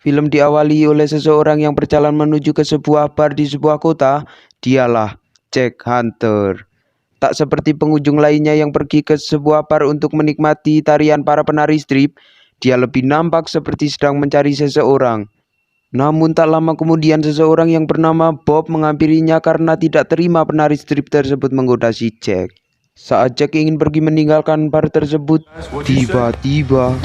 Film diawali oleh seseorang yang berjalan menuju ke sebuah bar di sebuah kota. Dialah Jack Hunter. Tak seperti pengunjung lainnya yang pergi ke sebuah bar untuk menikmati tarian para penari strip, dia lebih nampak seperti sedang mencari seseorang. Namun tak lama kemudian seseorang yang bernama Bob menghampirinya karena tidak terima penari strip tersebut menggoda si Jack. Saat Jack ingin pergi meninggalkan bar tersebut, tiba-tiba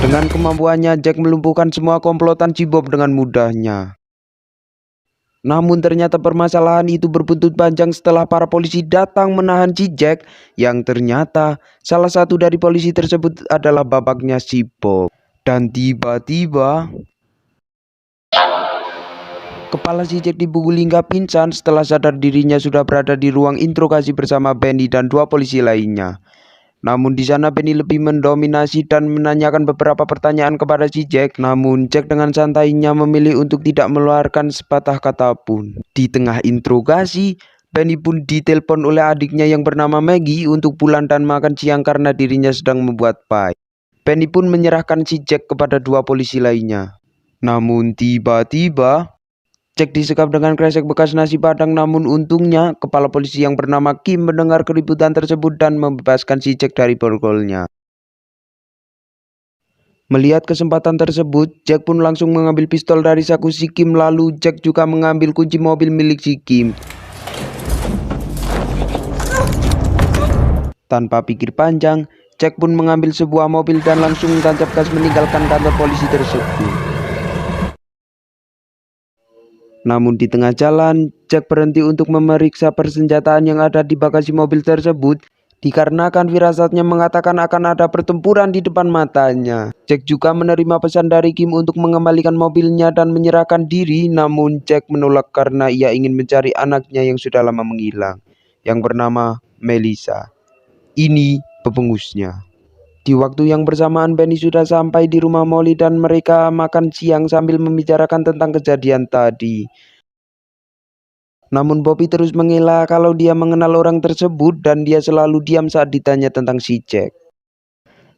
dengan kemampuannya Jack melumpuhkan semua komplotan si Bob dengan mudahnya. Namun ternyata permasalahan itu berbuntut panjang setelah para polisi datang menahan si Jack, yang ternyata salah satu dari polisi tersebut adalah bapaknya si Bob. Dan tiba-tiba kepala si Jack dipukul hingga pingsan. Setelah sadar dirinya sudah berada di ruang interogasi bersama Benny dan dua polisi lainnya. Namun di sana Benny lebih mendominasi dan menanyakan beberapa pertanyaan kepada si Jack. Namun Jack dengan santainya memilih untuk tidak mengeluarkan sepatah kata pun. Di tengah interogasi, Benny pun ditelepon oleh adiknya yang bernama Maggie untuk pulang dan makan siang karena dirinya sedang membuat pie. Benny pun menyerahkan si Jack kepada dua polisi lainnya. Namun tiba-tiba Jack disekap dengan kresek bekas nasi padang, namun untungnya kepala polisi yang bernama Kim mendengar keributan tersebut dan membebaskan si Jack dari borgolnya. Melihat kesempatan tersebut, Jack pun langsung mengambil pistol dari saku si Kim, lalu Jack juga mengambil kunci mobil milik si Kim. Tanpa pikir panjang, Jack pun mengambil sebuah mobil dan langsung tancap gas meninggalkan kantor polisi tersebut. Namun di tengah jalan, Jack berhenti untuk memeriksa persenjataan yang ada di bagasi mobil tersebut, dikarenakan firasatnya mengatakan akan ada pertempuran di depan matanya. Jack juga menerima pesan dari Kim untuk mengembalikan mobilnya dan menyerahkan diri, namun Jack menolak karena ia ingin mencari anaknya yang sudah lama menghilang, yang bernama Melissa. Ini pebungusnya. Di waktu yang bersamaan, Benny sudah sampai di rumah Molly dan mereka makan siang sambil membicarakan tentang kejadian tadi. Namun Bobby terus mengelak kalau dia mengenal orang tersebut dan dia selalu diam saat ditanya tentang si Jack.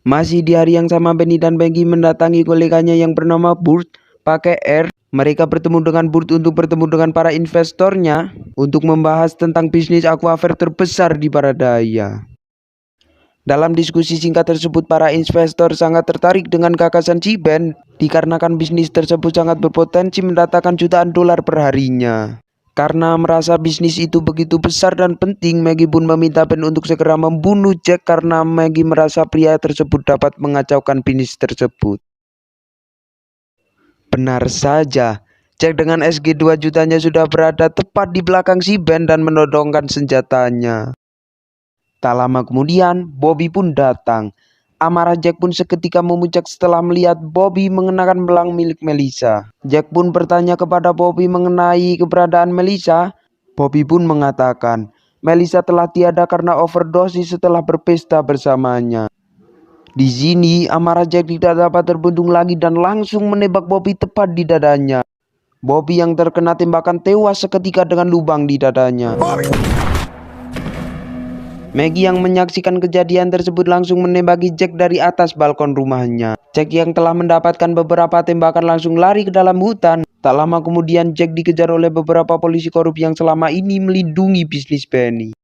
Masih di hari yang sama, Benny dan Maggie mendatangi koleganya yang bernama Burt pakai R. Mereka bertemu dengan Burt untuk bertemu dengan para investornya untuk membahas tentang bisnis aquafair terbesar di Paradaya. Dalam diskusi singkat tersebut, para investor sangat tertarik dengan gagasan si Ben dikarenakan bisnis tersebut sangat berpotensi mendatangkan jutaan dolar per harinya. Karena merasa bisnis itu begitu besar dan penting, Maggie pun meminta Ben untuk segera membunuh Jack karena Maggie merasa pria tersebut dapat mengacaukan bisnis tersebut. Benar saja, Jack dengan SG 2 jutanya sudah berada tepat di belakang si Ben dan menodongkan senjatanya. Tak lama kemudian, Bobby pun datang. Amarah Jack pun seketika memuncak setelah melihat Bobby mengenakan belang milik Melissa. Jack pun bertanya kepada Bobby mengenai keberadaan Melissa. Bobby pun mengatakan, Melissa telah tiada karena overdosis setelah berpesta bersamanya. Di sini, amarah Jack tidak dapat terbendung lagi dan langsung menembak Bobby tepat di dadanya. Bobby yang terkena tembakan tewas seketika dengan lubang di dadanya. Maggie yang menyaksikan kejadian tersebut langsung menembaki Jack dari atas balkon rumahnya. Jack yang telah mendapatkan beberapa tembakan langsung lari ke dalam hutan. Tak lama kemudian Jack dikejar oleh beberapa polisi korup yang selama ini melindungi bisnis Benny.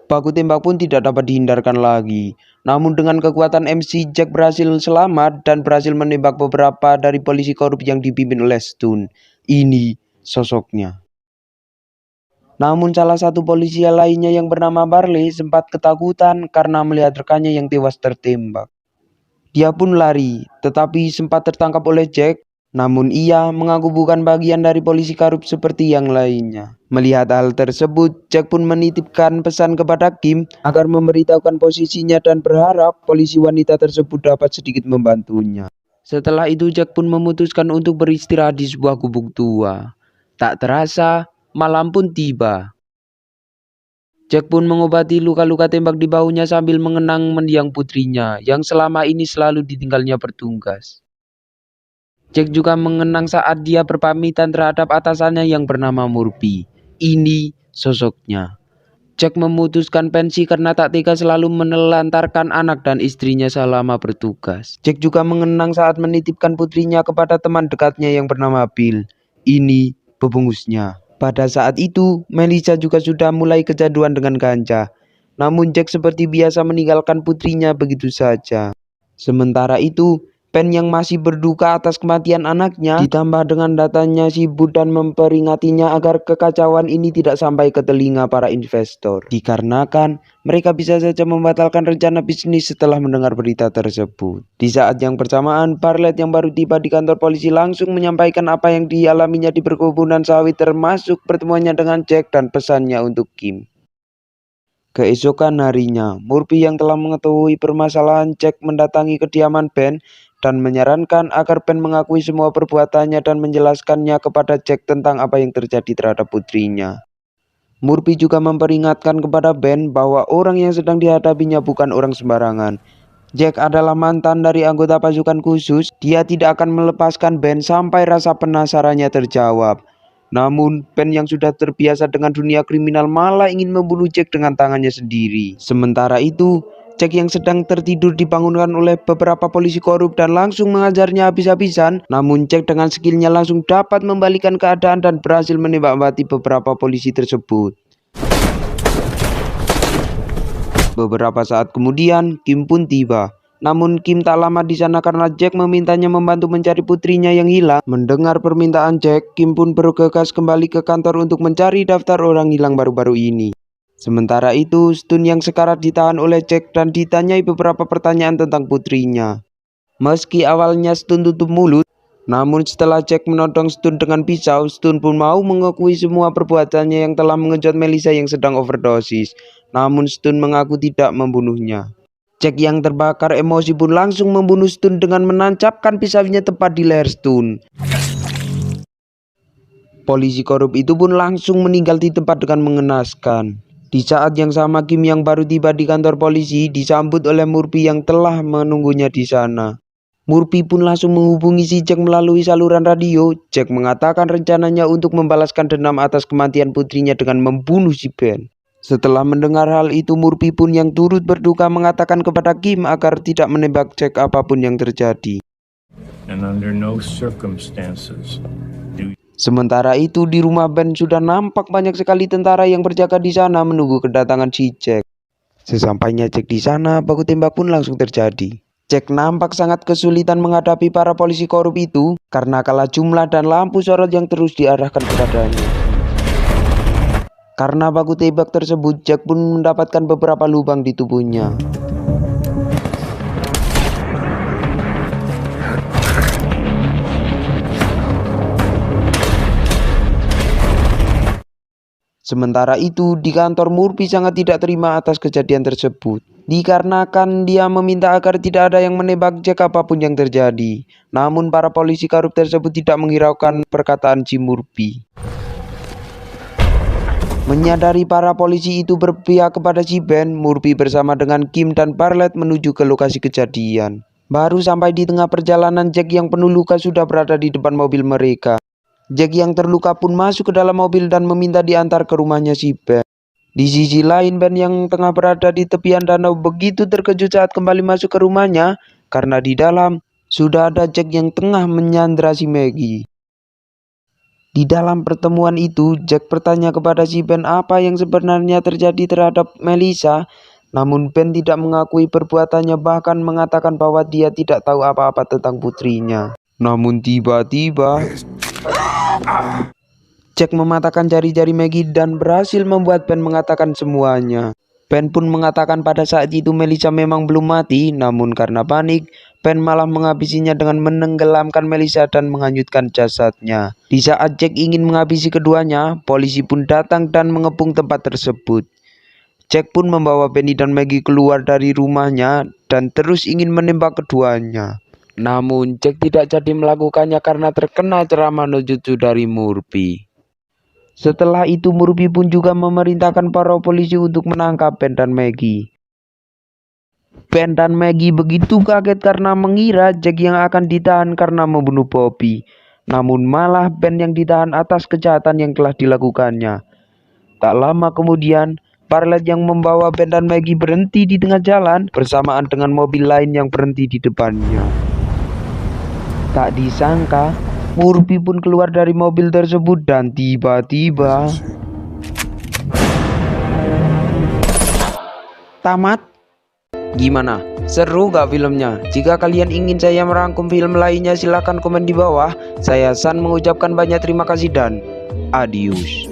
Baku tembak pun tidak dapat dihindarkan lagi. Namun dengan kekuatan MC, Jack berhasil selamat dan berhasil menembak beberapa dari polisi korup yang dipimpin oleh Stone. Ini sosoknya. Namun salah satu polisi lainnya yang bernama Barley sempat ketakutan karena melihat rekannya yang tewas tertembak. Dia pun lari, tetapi sempat tertangkap oleh Jack. Namun ia mengaku bukan bagian dari polisi korup seperti yang lainnya. Melihat hal tersebut, Jack pun menitipkan pesan kepada Kim agar memberitahukan posisinya dan berharap polisi wanita tersebut dapat sedikit membantunya. Setelah itu Jack pun memutuskan untuk beristirahat di sebuah gubuk tua. Tak terasa, malam pun tiba. Jack pun mengobati luka-luka tembak di bahunya sambil mengenang mendiang putrinya yang selama ini selalu ditinggalnya bertugas. Jack juga mengenang saat dia berpamitan terhadap atasannya yang bernama Murphy. Ini sosoknya. Jack memutuskan pensi karena tak tega selalu menelantarkan anak dan istrinya selama bertugas. Jack juga mengenang saat menitipkan putrinya kepada teman dekatnya yang bernama Bill. Ini pebungusnya. Pada saat itu, Melissa juga sudah mulai kecanduan dengan ganja. Namun Jack seperti biasa meninggalkan putrinya begitu saja. Sementara itu, Pen yang masih berduka atas kematian anaknya, ditambah dengan datanya si Bud dan memperingatinya agar kekacauan ini tidak sampai ke telinga para investor. Dikarenakan mereka bisa saja membatalkan rencana bisnis setelah mendengar berita tersebut. Di saat yang bersamaan, Bartlett yang baru tiba di kantor polisi langsung menyampaikan apa yang dialaminya di perkebunan sawit, termasuk pertemuannya dengan Jack dan pesannya untuk Kim. Keesokan harinya, Murphy yang telah mengetahui permasalahan Jack mendatangi kediaman Ben dan menyarankan agar Ben mengakui semua perbuatannya dan menjelaskannya kepada Jack tentang apa yang terjadi terhadap putrinya. Murphy juga memperingatkan kepada Ben bahwa orang yang sedang dihadapinya bukan orang sembarangan. Jack adalah mantan dari anggota pasukan khusus. Dia tidak akan melepaskan Ben sampai rasa penasarannya terjawab. Namun, Ben yang sudah terbiasa dengan dunia kriminal malah ingin membunuh Jack dengan tangannya sendiri. Sementara itu, Jack yang sedang tertidur dibangunkan oleh beberapa polisi korup dan langsung mengajarnya habis-habisan. Namun Jack dengan skillnya langsung dapat membalikan keadaan dan berhasil menembak mati beberapa polisi tersebut. Beberapa saat kemudian, Kim pun tiba. Namun Kim tak lama di sana karena Jack memintanya membantu mencari putrinya yang hilang. Mendengar permintaan Jack, Kim pun bergegas kembali ke kantor untuk mencari daftar orang hilang baru-baru ini. Sementara itu, Stun yang sekarat ditahan oleh Jack dan ditanyai beberapa pertanyaan tentang putrinya. Meski awalnya Stun tutup mulut, namun setelah Jack menodong Stun dengan pisau, Stun pun mau mengakui semua perbuatannya yang telah mengejut Melissa yang sedang overdosis. Namun Stun mengaku tidak membunuhnya. Jack yang terbakar emosi pun langsung membunuh Stun dengan menancapkan pisaunya tepat di leher Stun. Polisi korup itu pun langsung meninggal di tempat dengan mengenaskan. Di saat yang sama, Kim yang baru tiba di kantor polisi disambut oleh Murphy yang telah menunggunya di sana. Murphy pun langsung menghubungi si Jack melalui saluran radio. Jack mengatakan rencananya untuk membalaskan dendam atas kematian putrinya dengan membunuh si Ben. Setelah mendengar hal itu, Murphy pun yang turut berduka mengatakan kepada Kim agar tidak menembak Jack apapun yang terjadi. And under no circumstances Sementara itu di rumah Ben sudah nampak banyak sekali tentara yang berjaga di sana menunggu kedatangan si Jack. Sesampainya Jack di sana, baku tembak pun langsung terjadi. Jack nampak sangat kesulitan menghadapi para polisi korup itu karena kalah jumlah dan lampu sorot yang terus diarahkan kepadanya. Karena baku tembak tersebut, Jack pun mendapatkan beberapa lubang di tubuhnya. Sementara itu, di kantor Murphy sangat tidak terima atas kejadian tersebut. Dikarenakan dia meminta agar tidak ada yang menembak Jack apapun yang terjadi. Namun para polisi korup tersebut tidak menghiraukan perkataan si Murphy. Menyadari para polisi itu berpihak kepada si Ben, Murphy bersama dengan Kim dan Bartlett menuju ke lokasi kejadian. Baru sampai di tengah perjalanan, Jack yang penuh luka sudah berada di depan mobil mereka. Jack yang terluka pun masuk ke dalam mobil dan meminta diantar ke rumahnya si Ben. Di sisi lain, Ben yang tengah berada di tepian danau begitu terkejut saat kembali masuk ke rumahnya karena di dalam sudah ada Jack yang tengah menyandra si Maggie. Di dalam pertemuan itu, Jack bertanya kepada si Ben apa yang sebenarnya terjadi terhadap Melissa. Namun Ben tidak mengakui perbuatannya, bahkan mengatakan bahwa dia tidak tahu apa-apa tentang putrinya. Namun tiba-tiba Jack mematahkan jari-jari Maggie dan berhasil membuat Ben mengatakan semuanya. Ben pun mengatakan pada saat itu Melissa memang belum mati, namun karena panik, Ben malah menghabisinya dengan menenggelamkan Melissa dan menghanyutkan jasadnya. Di saat Jack ingin menghabisi keduanya, polisi pun datang dan mengepung tempat tersebut. Jack pun membawa Benny dan Maggie keluar dari rumahnya dan terus ingin menembak keduanya. Namun Jack tidak jadi melakukannya karena terkena ceramah no jutsu dari Murphy. Setelah itu Murphy pun juga memerintahkan para polisi untuk menangkap Ben dan Maggie. Ben dan Maggie begitu kaget karena mengira Jack yang akan ditahan karena membunuh Bobby. Namun malah Ben yang ditahan atas kejahatan yang telah dilakukannya. Tak lama kemudian, Parlet yang membawa Ben dan Maggie berhenti di tengah jalan bersamaan dengan mobil lain yang berhenti di depannya. Tak disangka, Murphy pun keluar dari mobil tersebut dan tiba-tiba tamat. Gimana? Seru gak filmnya? Jika kalian ingin saya merangkum film lainnya silahkan komen di bawah. Saya San mengucapkan banyak terima kasih dan adios.